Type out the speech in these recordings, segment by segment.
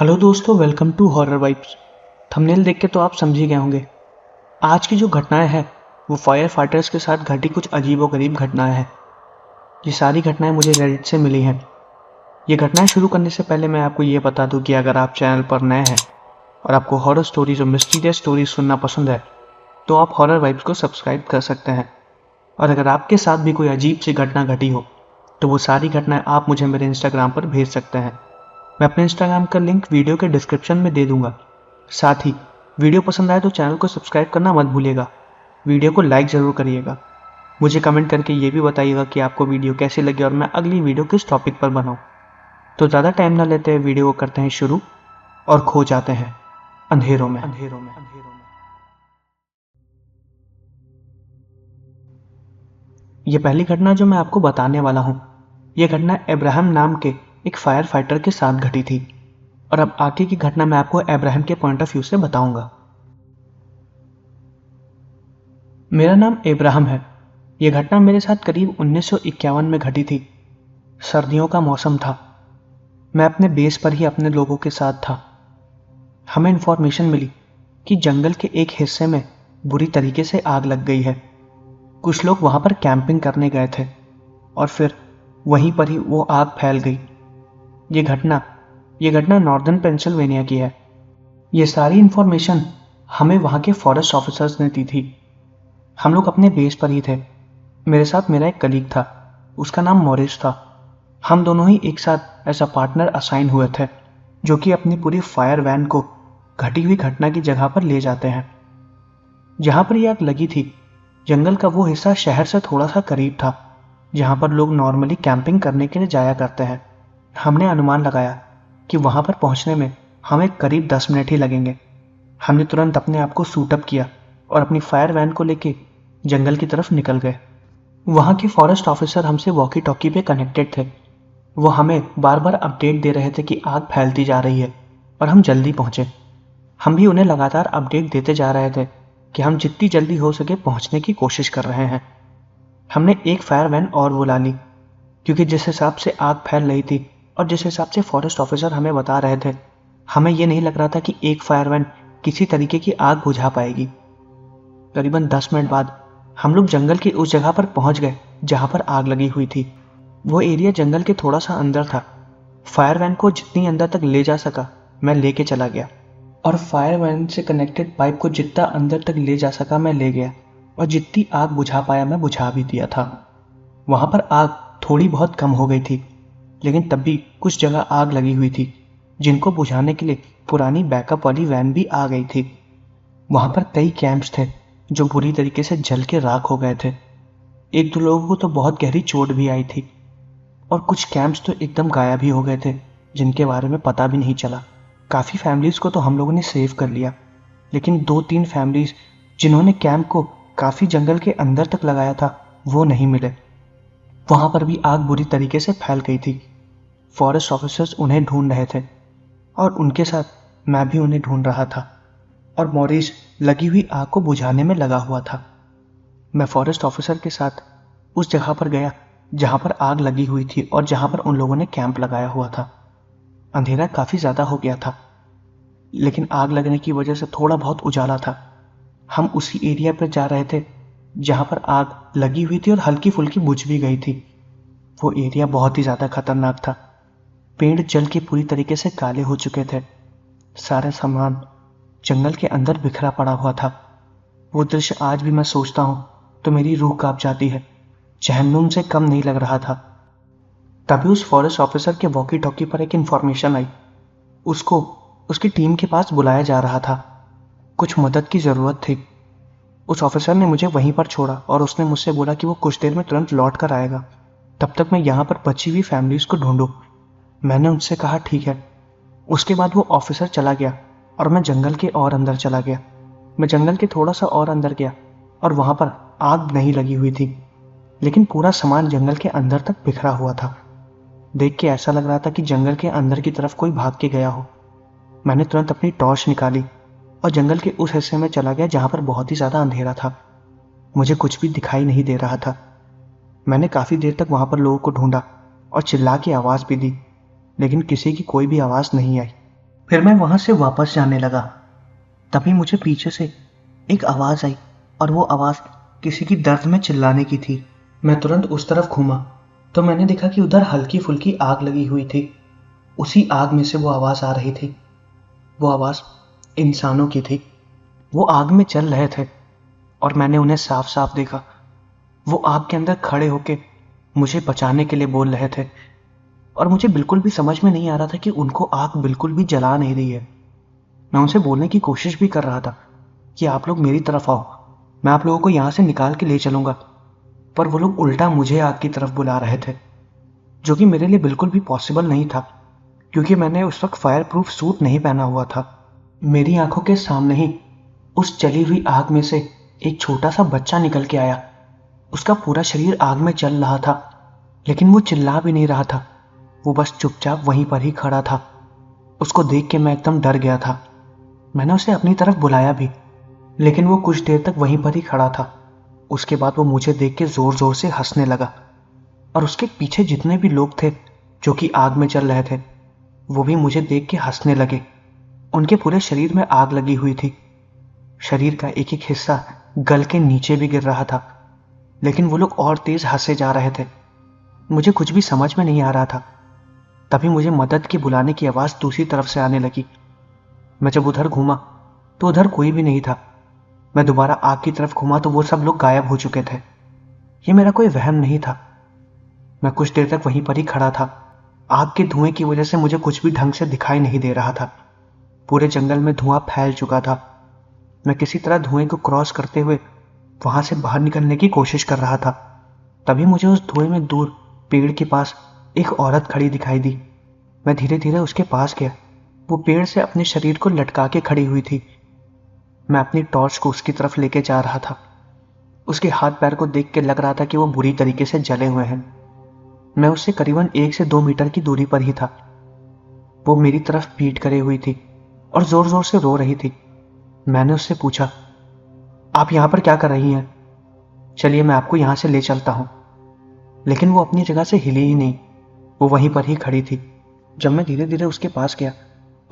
Hello दोस्तों, welcome to horror vibes. Thumbnail देख के तो आप समझ ही गए होंगे। आज की जो घटनाएं हैं वो फायर फाइटर्स के साथ घटी कुछ अजीबोगरीब घटनाएं हैं। ये सारी घटनाएं मुझे रेडिट से मिली हैं। ये घटनाएं शुरू करने से पहले मैं आपको ये बता दूं कि अगर आप चैनल पर नए हैं और आपको हॉरर स्टोरीज और मिस्टीरियस स्टोरीज सुनना पसंद है तो आप हॉरर वाइब्स को सब्सक्राइब कर सकते हैं। और अगर आपके साथ भी कोई अजीब सी घटना घटी हो तो वो सारी घटनाएं आप मुझे मेरे इंस्टाग्राम पर भेज सकते हैं। मैं अपने इंस्टाग्राम का लिंक वीडियो के डिस्क्रिप्शन में दे दूंगा। साथ ही वीडियो पसंद आए तो चैनल को सब्सक्राइब करना मत भूलिएगा। वीडियो को लाइक ज़रूर करिएगा। मुझे कमेंट करके ये भी बताइएगा कि आपको वीडियो कैसी लगी और मैं अगली वीडियो किस टॉपिक पर बनाऊं। तो ज़्यादा टाइम ना लेते हुए वीडियो को करते हैं शुरू और खो जाते हैं अंधेरों में। ये पहली घटना जो मैं आपको बताने वाला हूँ, ये घटना अब्राहम नाम के एक फायर फाइटर के साथ घटी थी। और अब आगे की घटना मैं आपको अब्राहम के पॉइंट ऑफ व्यू से बताऊंगा। मेरा नाम अब्राहम है। यह घटना मेरे साथ करीब 1951 में घटी थी। सर्दियों का मौसम था। मैं अपने बेस पर ही अपने लोगों के साथ था। हमें इन्फॉर्मेशन मिली कि जंगल के एक हिस्से में बुरी तरीके से आग लग गई है। कुछ लोग वहां पर कैंपिंग करने गए थे और फिर वहीं पर ही वो आग फैल गई। ये घटना नॉर्दर्न पेंसिल्वेनिया की है। ये सारी इन्फॉर्मेशन हमें वहां के फॉरेस्ट ऑफिसर्स ने दी थी। हम लोग अपने बेस पर ही थे। मेरे साथ मेरा एक कलीग था, उसका नाम मॉरिस था। हम दोनों ही एक साथ एज अ पार्टनर असाइन हुए थे, जो कि अपनी पूरी फायर वैन को घटी हुई घटना की जगह पर ले जाते हैं। जहां पर यह आग लगी थी, जंगल का वो हिस्सा शहर से थोड़ा सा करीब था, जहां पर लोग नॉर्मली कैंपिंग करने के लिए जाया करते हैं। हमने अनुमान लगाया कि वहां पर पहुंचने में हमें करीब 10 मिनट ही लगेंगे। हमने तुरंत अपने आप को सूटअप किया और अपनी फायर वैन को लेके जंगल की तरफ निकल गए। वहां के फॉरेस्ट ऑफिसर हमसे वॉकी टॉकी पे कनेक्टेड थे। वो हमें बार बार अपडेट दे रहे थे कि आग फैलती जा रही है और हम जल्दी पहुंचे। हम भी उन्हें लगातार अपडेट देते जा रहे थे कि हम जितनी जल्दी हो सके पहुंचने की कोशिश कर रहे हैं। हमने एक फायर वैन और बुला ली, क्योंकि जिस हिसाब से आग फैल रही थी और जिस हिसाब से फॉरेस्ट ऑफिसर हमें बता रहे थे, हमें यह नहीं लग रहा था कि एक फायर वैन किसी तरीके की आग बुझा पाएगी। करीबन 10 मिनट बाद हम लोग जंगल की उस जगह पर पहुंच गए जहां पर आग लगी हुई थी। वो एरिया जंगल के थोड़ा सा अंदर था। फायर वैन को जितनी अंदर तक ले जा सका मैं लेके चला गया, और फायर वैन से कनेक्टेड पाइप को जितना अंदर तक ले जा सका मैं ले गया, और जितनी आग बुझा पाया मैं बुझा भी दिया था। वहां पर आग थोड़ी बहुत कम हो गई थी, लेकिन तब भी कुछ जगह आग लगी हुई थी जिनको बुझाने के लिए पुरानी बैकअप वाली वैन भी आ गई थी। वहां पर कई कैंप्स थे जो बुरी तरीके से जल के राख हो गए थे। एक दो लोगों को तो बहुत गहरी चोट भी आई थी, और कुछ कैंप्स तो एकदम गायब ही हो गए थे जिनके बारे में पता भी नहीं चला। काफ़ी फैमिलीज़ को तो हम लोगों ने सेव कर लिया, लेकिन 2-3 फैमिलीज़ जिन्होंने कैंप को काफ़ी जंगल के अंदर तक लगाया था वो नहीं मिले। वहां पर भी आग बुरी तरीके से फैल गई थी। फॉरेस्ट ऑफिसर्स उन्हें ढूंढ रहे थे और उनके साथ मैं भी उन्हें ढूंढ रहा था, और मॉरिस लगी हुई आग को बुझाने में लगा हुआ था। मैं फॉरेस्ट ऑफिसर के साथ उस जगह पर गया जहां पर आग लगी हुई थी और जहां पर उन लोगों ने कैंप लगाया हुआ था। अंधेरा काफ़ी ज़्यादा हो गया था, लेकिन आग लगने की वजह से थोड़ा बहुत उजाला था। हम उसी एरिया पर जा रहे थे जहां पर आग लगी हुई थी और हल्की फुल्की बुझ भी गई थी। वो एरिया बहुत ही ज़्यादा खतरनाक था। पेड़ जल के पूरी तरीके से काले हो चुके थे। सारा सामान जंगल के अंदर बिखरा पड़ा हुआ था। वो दृश्य आज भी मैं सोचता हूँ तो मेरी रूह कांप जाती है। जहन्नुम से कम नहीं लग रहा था। तभी उस फॉरेस्ट ऑफिसर के वॉकी टॉकी पर एक इन्फॉर्मेशन आई। उसको उसकी टीम के पास बुलाया जा रहा था। कुछ मदद की ज़रूरत थी। उस ऑफिसर ने मुझे वहीं पर छोड़ा और उसने मुझसे बोला कि वो कुछ देर में तुरंत लौट कर आएगा, तब तक मैं यहाँ पर बची हुई फैमिलीज़ को ढूंढूं। मैंने उनसे कहा ठीक है। उसके बाद वो ऑफिसर चला गया और मैं जंगल के और अंदर चला गया। मैं जंगल के थोड़ा सा और अंदर गया और वहां पर आग नहीं लगी हुई थी, लेकिन पूरा सामान जंगल के अंदर तक बिखरा हुआ था। देख के ऐसा लग रहा था कि जंगल के अंदर की तरफ कोई भाग के गया हो। मैंने तुरंत अपनी टॉर्च निकाली और जंगल के उस हिस्से में चला गया जहां पर बहुत ही ज़्यादा अंधेरा था। मुझे कुछ भी दिखाई नहीं दे रहा था। मैंने काफ़ी देर तक वहां पर लोगों को ढूंढा और चिल्ला के आवाज़ भी दी, लेकिन किसी की कोई भी आवाज़ नहीं आई। फिर मैं वहां से वापस जाने लगा। तभी मुझे पीछे से एक आवाज आई और वो आवाज किसी की दर्द में चिल्लाने की थी। मैं तुरंत उस तरफ घूमा तो मैंने देखा कि उधर हल्की फुल्की आग लगी हुई थी। उसी आग में से वो आवाज आ रही थी। वो आवाज इंसानों की थी। वो आग में चल रहे थे और मैंने उन्हें साफ साफ देखा। वो आग के अंदर खड़े होके मुझे बचाने के लिए बोल रहे थे और मुझे बिल्कुल भी समझ में नहीं आ रहा था कि उनको आग बिल्कुल भी जला नहीं रही है। मैं उनसे बोलने की कोशिश भी कर रहा था कि आप लोग मेरी तरफ आओ, मैं आप लोगों को यहां से निकाल के ले चलूंगा, पर वो लोग उल्टा मुझे आग की तरफ बुला रहे थे, जो कि मेरे लिए बिल्कुल भी पॉसिबल नहीं था क्योंकि मैंने उस वक्त फायर प्रूफ सूट नहीं पहना हुआ था। मेरी आंखों के सामने ही उस जली हुई आग में से एक छोटा सा बच्चा निकल के आया। उसका पूरा शरीर आग में जल रहा था, लेकिन वो चिल्ला भी नहीं रहा था। वो बस चुपचाप वहीं पर ही खड़ा था। उसको देख के मैं एकदम डर गया था। मैंने उसे अपनी तरफ बुलाया भी, लेकिन वो कुछ देर तक वहीं पर ही खड़ा था। उसके बाद वो मुझे देख के जोर जोर से हंसने लगा और उसके पीछे जितने भी लोग थे जो कि आग में चल रहे थे, वो भी मुझे देख के हंसने लगे। उनके पूरे शरीर में आग लगी हुई थी। शरीर का एक एक हिस्सा गल के नीचे भी गिर रहा था, लेकिन वो लोग और तेज हंसे जा रहे थे। मुझे कुछ भी समझ में नहीं आ रहा था। तभी मुझे मदद की बुलाने की आवाज दूसरी तरफ से आने लगी। मैं जब उधर घूमा तो उधर कोई भी नहीं था। मैं दोबारा आग की तरफ घूमा तो वो सब लोग गायब हो चुके थे। ये मेरा कोई वहम नहीं था। मैं कुछ देर तक वहीं पर ही खड़ा था। आग के धुएं की वजह से मुझे कुछ भी ढंग से दिखाई नहीं दे रहा था। पूरे जंगल में धुआं फैल चुका था। मैं किसी तरह धुएं को क्रॉस करते हुए वहां से बाहर निकलने की कोशिश कर रहा था। तभी मुझे उस धुएं में दूर पेड़ के पास एक औरत खड़ी दिखाई दी। मैं धीरे धीरे उसके पास गया। वो पेड़ से अपने शरीर को लटका के खड़ी हुई थी। मैं अपनी टॉर्च को उसकी तरफ लेके जा रहा था। उसके हाथ पैर को देख के लग रहा था कि वो बुरी तरीके से जले हुए हैं। मैं उससे करीबन 1 से 2 मीटर की दूरी पर ही था। वो मेरी तरफ पीठ करे हुई थी और जोर जोर से रो रही थी। मैंने उससे पूछा, आप यहां पर क्या कर रही हैं? चलिए मैं आपको यहां से ले चलता हूं। लेकिन वो अपनी जगह से हिली ही नहीं। वो वहीं पर ही खड़ी थी। जब मैं धीरे धीरे उसके पास गया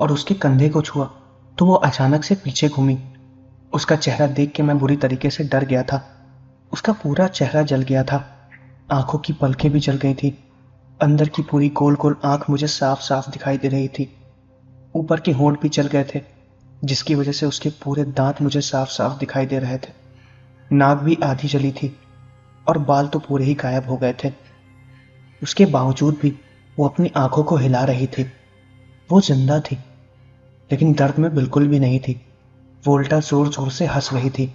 और उसके कंधे को छुआ तो वो अचानक से पीछे घूमी। उसका चेहरा देख के मैं बुरी तरीके से डर गया था। उसका पूरा चेहरा जल गया था। आंखों की पलकें भी जल गई थी। अंदर की पूरी गोल गोल आंख मुझे साफ साफ दिखाई दे रही थी। ऊपर के होंठ भी जल गए थे, जिसकी वजह से उसके पूरे दांत मुझे साफ साफ दिखाई दे रहे थे। नाक भी आधी जली थी और बाल तो पूरे ही गायब हो गए थे। उसके बावजूद भी वो अपनी आंखों को हिला रही थी। वो जिंदा थी, लेकिन दर्द में बिल्कुल भी नहीं थी। वो उल्टा जोर जोर से हंस रही थी।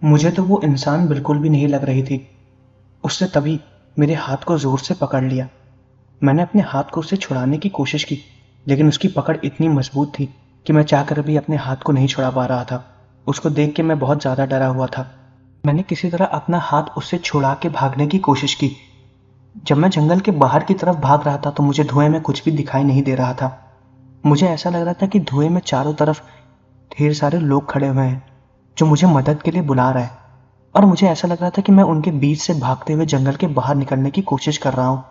मुझे तो वो इंसान बिल्कुल भी नहीं लग रही थी। उसने तभी मेरे हाथ को जोर से पकड़ लिया। मैंने अपने हाथ को उससे छुड़ाने की कोशिश की, लेकिन उसकी पकड़ इतनी मजबूत थी कि मैं चाहकर भी अपने हाथ को नहीं छुड़ा पा रहा था। उसको देख के मैं बहुत ज्यादा डरा हुआ था। मैंने किसी तरह अपना हाथ उससे छुड़ा के भागने की कोशिश की। जब मैं जंगल के बाहर की तरफ भाग रहा था तो मुझे धुएं में कुछ भी दिखाई नहीं दे रहा था। मुझे ऐसा लग रहा था कि धुएं में चारों तरफ ढेर सारे लोग खड़े हुए हैं जो मुझे मदद के लिए बुला रहे हैं, और मुझे ऐसा लग रहा था कि मैं उनके बीच से भागते हुए जंगल के बाहर निकलने की कोशिश कर रहा हूँ।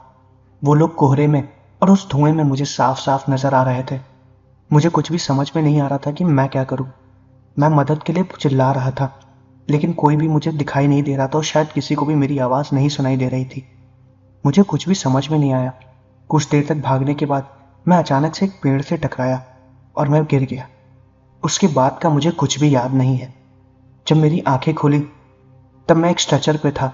वो लोग कोहरे में और उस धुएं में मुझे साफ साफ नजर आ रहे थे। मुझे कुछ भी समझ में नहीं आ रहा था कि मैं क्या करूं। मैं मदद के लिए चिल्ला रहा था, लेकिन कोई भी मुझे दिखाई नहीं दे रहा था और शायद किसी को भी मेरी आवाज नहीं सुनाई दे रही थी। मुझे कुछ भी समझ में नहीं आया। कुछ देर तक भागने के बाद मैं अचानक से एक पेड़ से टकराया और मैं गिर गया। उसके बाद का मुझे कुछ भी याद नहीं है। जब मेरी आंखें खुली तब मैं एक स्ट्रेचर पे था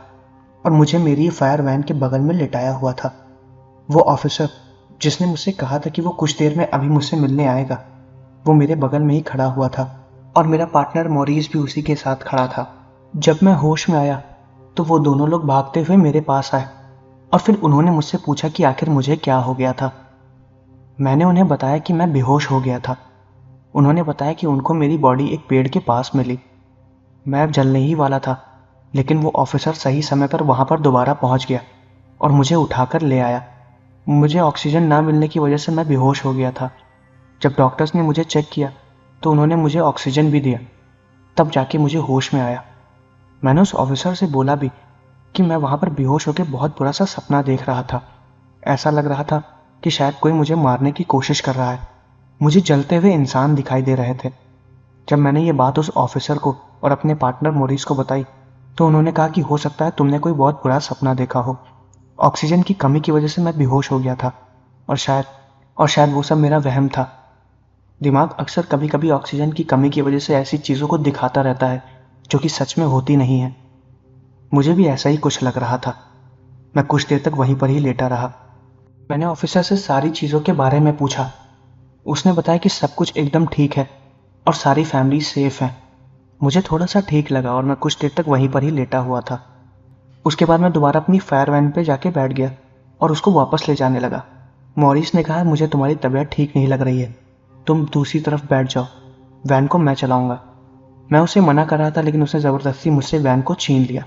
और मुझे मेरी फायर वैन के बगल में लिटाया हुआ था। वो ऑफिसर जिसने मुझसे कहा था कि वो कुछ देर में अभी मुझसे मिलने आएगा, वो मेरे बगल में ही खड़ा हुआ था और मेरा पार्टनर मॉरिस भी उसी के साथ खड़ा था। जब मैं होश में आया तो वो दोनों लोग भागते हुए मेरे पास आए और फिर उन्होंने मुझसे पूछा कि आखिर मुझे क्या हो गया था। मैंने उन्हें बताया कि मैं बेहोश हो गया था। उन्होंने बताया कि उनको मेरी बॉडी एक पेड़ के पास मिली। मैं अब जलने ही वाला था, लेकिन वो ऑफिसर सही समय पर वहां पर दोबारा पहुंच गया और मुझे उठाकर ले आया। मुझे ऑक्सीजन ना मिलने की वजह से मैं बेहोश हो गया था। जब डॉक्टर्स ने मुझे चेक किया तो उन्होंने मुझे ऑक्सीजन भी दिया। तब जाके मुझे होश में आया। मैंने उस ऑफिसर से बोला भी कि मैं वहां पर बेहोश होकर बहुत बुरा सा सपना देख रहा था। ऐसा लग रहा था कि शायद कोई मुझे मारने की कोशिश कर रहा है। मुझे जलते हुए इंसान दिखाई दे रहे थे। जब मैंने ये बात उस ऑफिसर को और अपने पार्टनर मोरिस को बताई तो उन्होंने कहा कि हो सकता है तुमने कोई बहुत बुरा सपना देखा हो। ऑक्सीजन की कमी की वजह से मैं बेहोश हो गया था और शायद वो सब मेरा वहम था। दिमाग अक्सर कभी कभी ऑक्सीजन की कमी की वजह से ऐसी चीज़ों को दिखाता रहता है जो कि सच में होती नहीं है। मुझे भी ऐसा ही कुछ लग रहा था। मैं कुछ देर तक वहीं पर ही लेटा रहा। मैंने ऑफिसर से सारी चीज़ों के बारे में पूछा। उसने बताया कि सब कुछ एकदम ठीक है और सारी फैमिली सेफ है। मुझे थोड़ा सा ठीक लगा और मैं कुछ देर तक वहीं पर ही लेटा हुआ था। उसके बाद मैं दोबारा अपनी फायर वैन पे जाके बैठ गया और उसको वापस ले जाने लगा। मॉरिस ने कहा, मुझे तुम्हारी तबीयत ठीक नहीं लग रही है, तुम दूसरी तरफ बैठ जाओ, वैन को मैं चलाऊंगा। मैं उसे मना कर रहा था लेकिन उसने ज़बरदस्ती मुझसे वैन को छीन लिया।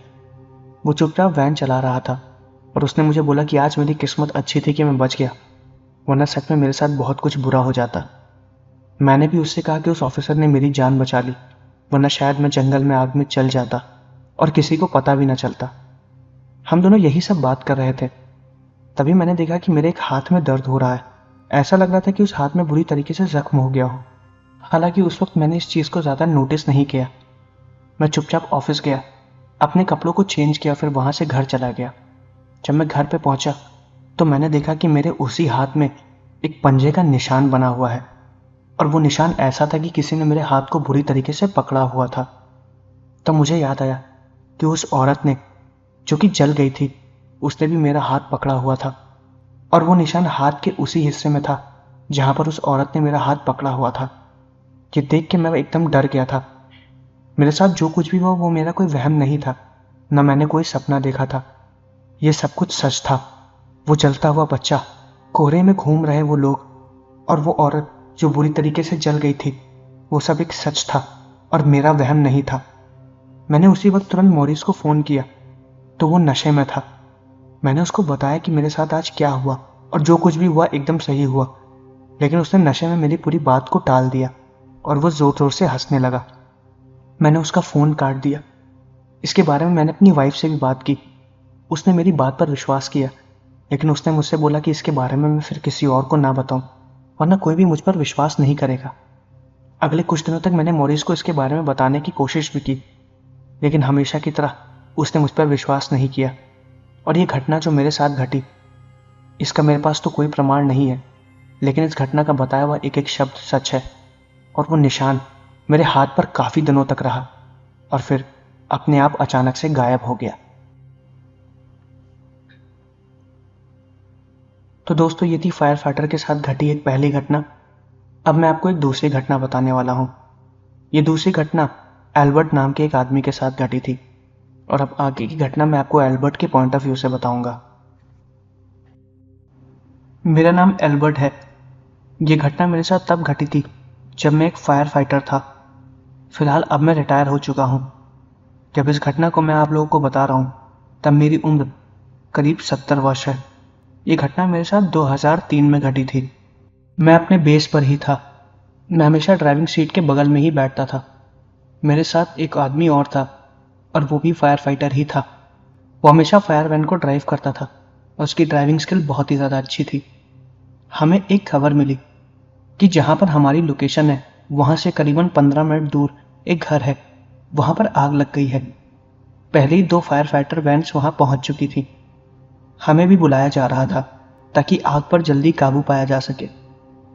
वो चुपचाप वैन चला रहा था और उसने मुझे बोला कि आज मेरी किस्मत अच्छी थी कि मैं बच गया, वरना सच में मेरे साथ बहुत कुछ बुरा हो जाता। मैंने भी उससे कहा कि उस ऑफिसर ने मेरी जान बचा ली, वरना शायद मैं जंगल में आग में चल जाता और किसी को पता भी न चलता। हम दोनों यही सब बात कर रहे थे। तभी मैंने देखा कि मेरे एक हाथ में दर्द हो रहा है। ऐसा लग रहा था कि उस हाथ में बुरी तरीके से जख्म हो गया हो। हालांकि उस वक्त मैंने इस चीज़ को ज़्यादा नोटिस नहीं किया। मैं चुपचाप ऑफिस गया, अपने कपड़ों को चेंज किया, फिर वहाँ से घर चला गया। जब मैं घर पे पहुँचा तो मैंने देखा कि मेरे उसी हाथ में एक पंजे का निशान बना हुआ है और वो निशान ऐसा था कि किसी ने मेरे हाथ को बुरी तरीके से पकड़ा हुआ था। तब मुझे याद आया कि उस औरत ने, जो कि जल गई थी, उसने भी मेरा हाथ पकड़ा हुआ था और वो निशान हाथ के उसी हिस्से में था जहां पर उस औरत ने मेरा हाथ पकड़ा हुआ था। ये देख के मैं एकदम डर गया था। मेरे साथ जो कुछ भी हुआ वो मेरा कोई वहम नहीं था, न मैंने कोई सपना देखा था। ये सब कुछ सच था। वो जलता हुआ बच्चा, कोहरे में घूम रहे वो लोग और वो औरत जो बुरी तरीके से जल गई थी, वो सब एक सच था और मेरा वहम नहीं था। मैंने उसी वक्त तुरंत मॉरिस को फ़ोन किया तो वो नशे में था। मैंने उसको बताया कि मेरे साथ आज क्या हुआ और जो कुछ भी हुआ एकदम सही हुआ, लेकिन उसने नशे में मेरी पूरी बात को टाल दिया और वो ज़ोर ज़ोर से हंसने लगा। मैंने उसका फ़ोन काट दिया। इसके बारे में मैंने अपनी वाइफ से भी बात की। उसने मेरी बात पर विश्वास किया, लेकिन उसने मुझसे बोला कि इसके बारे में मैं फिर किसी और को ना बताऊं, वरना कोई भी मुझ पर विश्वास नहीं करेगा। अगले कुछ दिनों तक मैंने मॉरिस को इसके बारे में बताने की कोशिश भी की, लेकिन हमेशा की तरह उसने मुझ पर विश्वास नहीं किया। और ये घटना जो मेरे साथ घटी, इसका मेरे पास तो कोई प्रमाण नहीं है, लेकिन इस घटना का बताया हुआ एक एक शब्द सच है और वो निशान मेरे हाथ पर काफ़ी दिनों तक रहा और फिर अपने आप अचानक से गायब हो गया। तो दोस्तों, ये थी फायर फाइटर के साथ घटी एक पहली घटना। अब मैं आपको एक दूसरी घटना बताने वाला हूँ। ये दूसरी घटना एल्बर्ट नाम के एक आदमी के साथ घटी थी और अब आगे की घटना मैं आपको एल्बर्ट के पॉइंट ऑफ व्यू से बताऊंगा। मेरा नाम एल्बर्ट है। ये घटना मेरे साथ तब घटी थी जब मैं एक फायर फाइटर था। फिलहाल अब मैं रिटायर हो चुका हूँ। जब इस घटना को मैं आप लोगों को बता रहा हूँ तब मेरी उम्र करीब 70 वर्ष है। ये घटना मेरे साथ 2003 में घटी थी। मैं अपने बेस पर ही था। मैं हमेशा ड्राइविंग सीट के बगल में ही बैठता था। मेरे साथ एक आदमी और था और वो भी फायर फाइटर ही था। वो हमेशा फायर वैन को ड्राइव करता था और उसकी ड्राइविंग स्किल बहुत ही ज़्यादा अच्छी थी। हमें एक खबर मिली कि जहाँ पर हमारी लोकेशन है वहाँ से करीबन 15 मिनट दूर एक घर है, वहाँ पर आग लग गई है। पहले ही 2 फायर फाइटर वैन्स वहाँ पहुँच चुकी थी। हमें भी बुलाया जा रहा था ताकि आग पर जल्दी काबू पाया जा सके।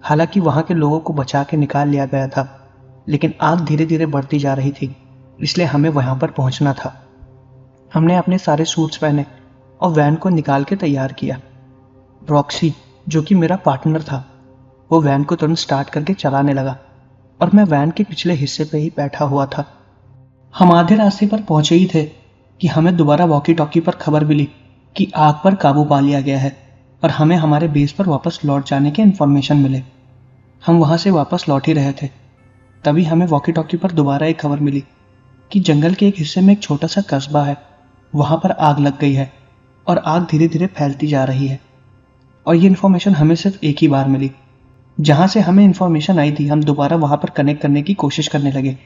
हालांकि वहाँ के लोगों को बचा के निकाल लिया गया था, लेकिन आग धीरे धीरे बढ़ती जा रही थी, इसलिए हमें वहाँ पर पहुँचना था। हमने अपने सारे सूट्स पहने और वैन को निकाल के तैयार किया। रॉक्सी, जो कि मेरा पार्टनर था, वो वैन को तुरंत स्टार्ट करके चलाने लगा और मैं वैन के पिछले हिस्से पे ही बैठा हुआ था। हम आधे रास्ते पर पहुंचे ही थे कि हमें दोबारा वॉकी टॉकी पर खबर मिली कि आग पर काबू पा लिया गया है और हमें हमारे बेस पर वापस लौट जाने के इन्फॉर्मेशन मिले। हम वहां से वापस लौट ही रहे थे, तभी हमें वॉकी टॉकी पर दोबारा एक खबर मिली कि जंगल के एक हिस्से में एक छोटा सा कस्बा है, वहां पर आग लग गई है और आग धीरे धीरे फैलती जा रही है। और ये इन्फॉर्मेशन हमें सिर्फ एक ही बार मिली। जहां से हमें इन्फॉर्मेशन आई थी हम दोबारा वहां पर कनेक्ट करने की कोशिश करने लगे,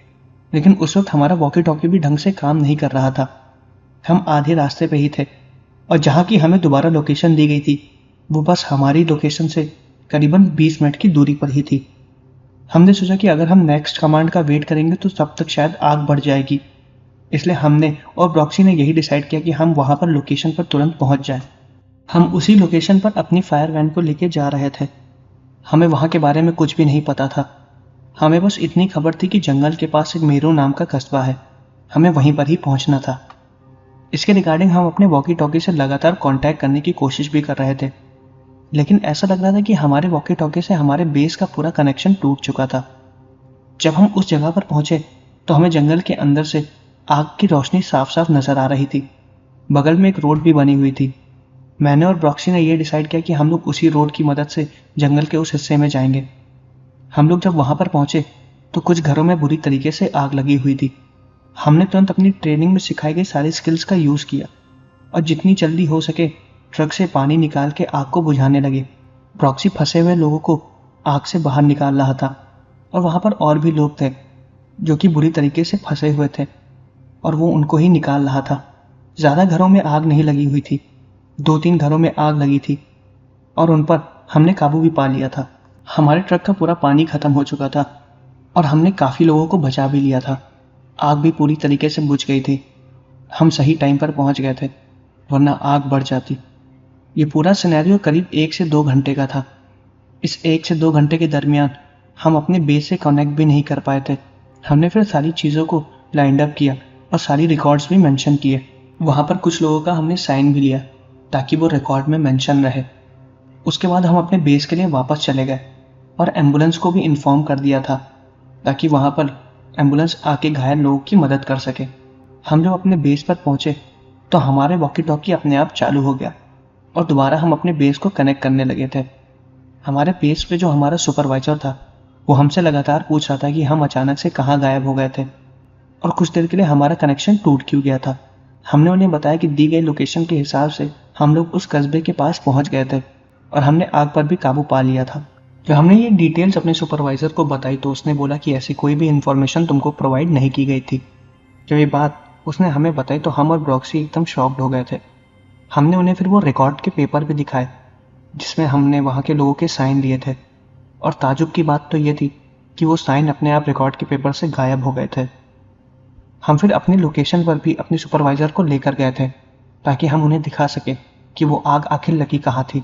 लेकिन उस वक्त हमारा वॉकी टॉकी भी ढंग से काम नहीं कर रहा था। हम आधे रास्ते पे ही थे और जहाँ की हमें दोबारा लोकेशन दी गई थी वो बस हमारी लोकेशन से करीबन 20 मिनट की दूरी पर ही थी। हमने सोचा कि अगर हम नेक्स्ट कमांड का वेट करेंगे तो तब तक शायद आग बढ़ जाएगी, इसलिए हमने और ब्रॉक्सी ने यही डिसाइड किया कि हम वहाँ पर लोकेशन पर तुरंत पहुँच जाएं। हम उसी लोकेशन पर अपनी फायर वैन को लेके जा रहे थे। हमें वहाँ के बारे में कुछ भी नहीं पता था। हमें बस इतनी खबर थी कि जंगल के पास एक मेरो नाम का कस्बा है, हमें वहीं पर ही पहुँचना था। इसके रिगार्डिंग हम अपने वॉकी टॉकी से लगातार कांटेक्ट करने की कोशिश भी कर रहे थे, लेकिन ऐसा लग रहा था कि हमारे वॉकी टॉकी से हमारे बेस का पूरा कनेक्शन टूट चुका था। जब हम उस जगह पर पहुंचे तो हमें जंगल के अंदर से आग की रोशनी साफ साफ नजर आ रही थी। बगल में एक रोड भी बनी हुई थी। मैंने और ब्रॉक्सी ने यह डिसाइड किया कि हम लोग उसी रोड की मदद से जंगल के उस हिस्से में जाएंगे। हम लोग जब वहां पर पहुंचे तो कुछ घरों में बुरी तरीके से आग लगी हुई थी। हमने तुरंत अपनी ट्रेनिंग में सिखाई गई सारी स्किल्स का यूज किया और जितनी जल्दी हो सके ट्रक से पानी निकाल के आग को बुझाने लगे। ब्रॉक्सी फंसे हुए लोगों को आग से बाहर निकाल रहा था और वहां पर और भी लोग थे जो कि बुरी तरीके से फंसे हुए थे और वो उनको ही निकाल रहा था। ज्यादा घरों में आग नहीं लगी हुई थी, 2-3 घरों में आग लगी थी और उन पर हमने काबू भी पा लिया था। हमारे ट्रक का पूरा पानी खत्म हो चुका था और हमने काफी लोगों को बचा भी लिया था। आग भी पूरी तरीके से बुझ गई थी। हम सही टाइम पर पहुंच गए थे, वरना आग बढ़ जाती। ये पूरा सिनेरियो करीब 1 से 2 घंटे का था। इस 1 से 2 घंटे के दरमियान हम अपने बेस से कनेक्ट भी नहीं कर पाए थे। हमने फिर सारी चीज़ों को लाइंड अप किया और सारी रिकॉर्ड्स भी मेंशन किए। वहाँ पर कुछ लोगों का हमने साइन भी लिया ताकि वो रिकॉर्ड में मेंशन रहे। उसके बाद हम अपने बेस के लिए वापस चले गए और एम्बुलेंस को भी इन्फॉर्म कर दिया था ताकि वहाँ पर एम्बुलेंस आके घायल लोगों की मदद कर सके। हम जब अपने बेस पर पहुंचे तो हमारे वॉकी टॉकी अपने आप चालू हो गया और दोबारा हम अपने बेस को कनेक्ट करने लगे थे। हमारे बेस पे जो हमारा सुपरवाइजर था वो हमसे लगातार पूछ रहा था कि हम अचानक से कहाँ गायब हो गए थे और कुछ देर के लिए हमारा कनेक्शन टूट क्यों गया था। हमने उन्हें बताया कि दी गई लोकेशन के हिसाब से हम लोग उस कस्बे के पास पहुंच गए थे और हमने आग पर भी काबू पा लिया था। जब हमने ये डिटेल्स अपने सुपरवाइजर को बताई तो उसने बोला कि ऐसी कोई भी इन्फॉर्मेशन तुमको प्रोवाइड नहीं की गई थी। जब ये बात उसने हमें बताई तो हम और ब्रॉक्सी एकदम शॉक्ड हो गए थे। हमने उन्हें फिर वो रिकॉर्ड के पेपर भी दिखाए जिसमें हमने वहाँ के लोगों के साइन लिए थे और ताजुब की बात तो ये थी कि वो साइन अपने आप रिकॉर्ड के पेपर से गायब हो गए थे। हम फिर अपनी लोकेशन पर भी अपने सुपरवाइजर को लेकर गए थे ताकि हम उन्हें दिखा सके कि वो आग आखिर लगी कहाँ थी।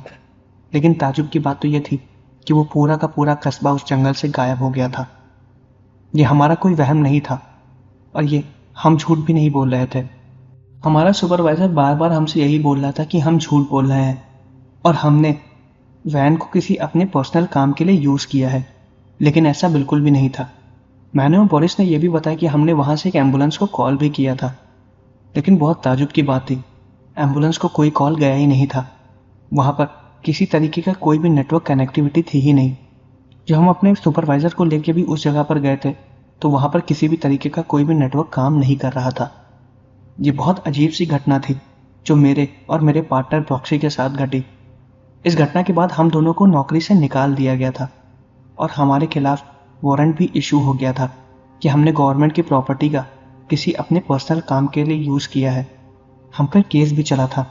लेकिन ताजुब की बात तो ये थी कि वो पूरा का पूरा कस्बा उस जंगल से गायब हो गया था। ये हमारा कोई वहम नहीं था और ये हम झूठ भी नहीं बोल रहे थे। हमारा सुपरवाइजर बार बार हमसे यही बोल रहा था कि हम झूठ बोल रहे हैं और हमने वैन को किसी अपने पर्सनल काम के लिए यूज़ किया है, लेकिन ऐसा बिल्कुल भी नहीं था। मैंने और बोरिस ने यह भी बताया कि हमने वहाँ से एक एम्बुलेंस को कॉल भी किया था, लेकिन बहुत ताजुब की बात थी, एम्बुलेंस को कोई कॉल गया ही नहीं था। वहाँ पर किसी तरीके का कोई भी नेटवर्क कनेक्टिविटी थी ही नहीं। जब हम अपने सुपरवाइज़र को लेके भी उस जगह पर गए थे तो वहाँ पर किसी भी तरीके का कोई भी नेटवर्क काम नहीं कर रहा था। ये बहुत अजीब सी घटना थी जो मेरे और मेरे पार्टनर ब्रॉक्सी के साथ घटी। इस घटना के बाद हम दोनों को नौकरी से निकाल दिया गया था और हमारे खिलाफ वारंट भी इशू हो गया था कि हमने गवर्नमेंट की प्रॉपर्टी का किसी अपने पर्सनल काम के लिए यूज़ किया है। हम पर केस भी चला था,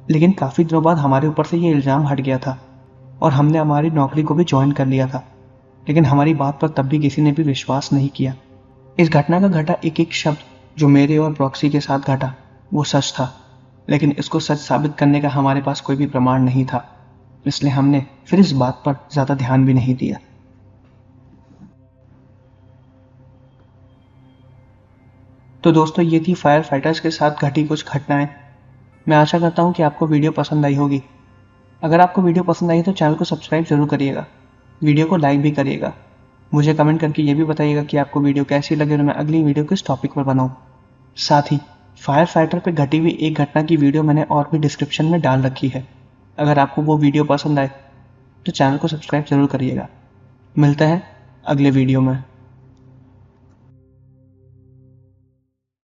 लेकिन काफ़ी दिनों बाद हमारे ऊपर से ये इल्ज़ाम हट गया था और हमने हमारी नौकरी को भी ज्वाइन कर लिया था, लेकिन हमारी बात पर तब भी किसी ने भी विश्वास नहीं किया। इस घटना का घटा एक एक शब्द जो मेरे और ब्रॉक्सी के साथ घटा वो सच था, लेकिन इसको सच साबित करने का हमारे पास कोई भी प्रमाण नहीं था, इसलिए हमने फिर इस बात पर ज़्यादा ध्यान भी नहीं दिया। तो दोस्तों, ये थी फायर फाइटर्स के साथ घटी कुछ घटनाएं। मैं आशा करता हूँ कि आपको वीडियो पसंद आई होगी। अगर आपको वीडियो पसंद आई तो चैनल को सब्सक्राइब जरूर करिएगा, वीडियो को लाइक भी करिएगा। मुझे कमेंट करके ये भी बताइएगा कि आपको वीडियो कैसी लगी और मैं अगली वीडियो किस टॉपिक पर बनाऊँ। साथ ही फायर फाइटर पर घटी हुई एक घटना की वीडियो मैंने और भी डिस्क्रिप्शन में डाल रखी है। अगर आपको वो वीडियो पसंद आए तो चैनल को सब्सक्राइब जरूर करिएगा। मिलते हैं अगले वीडियो में।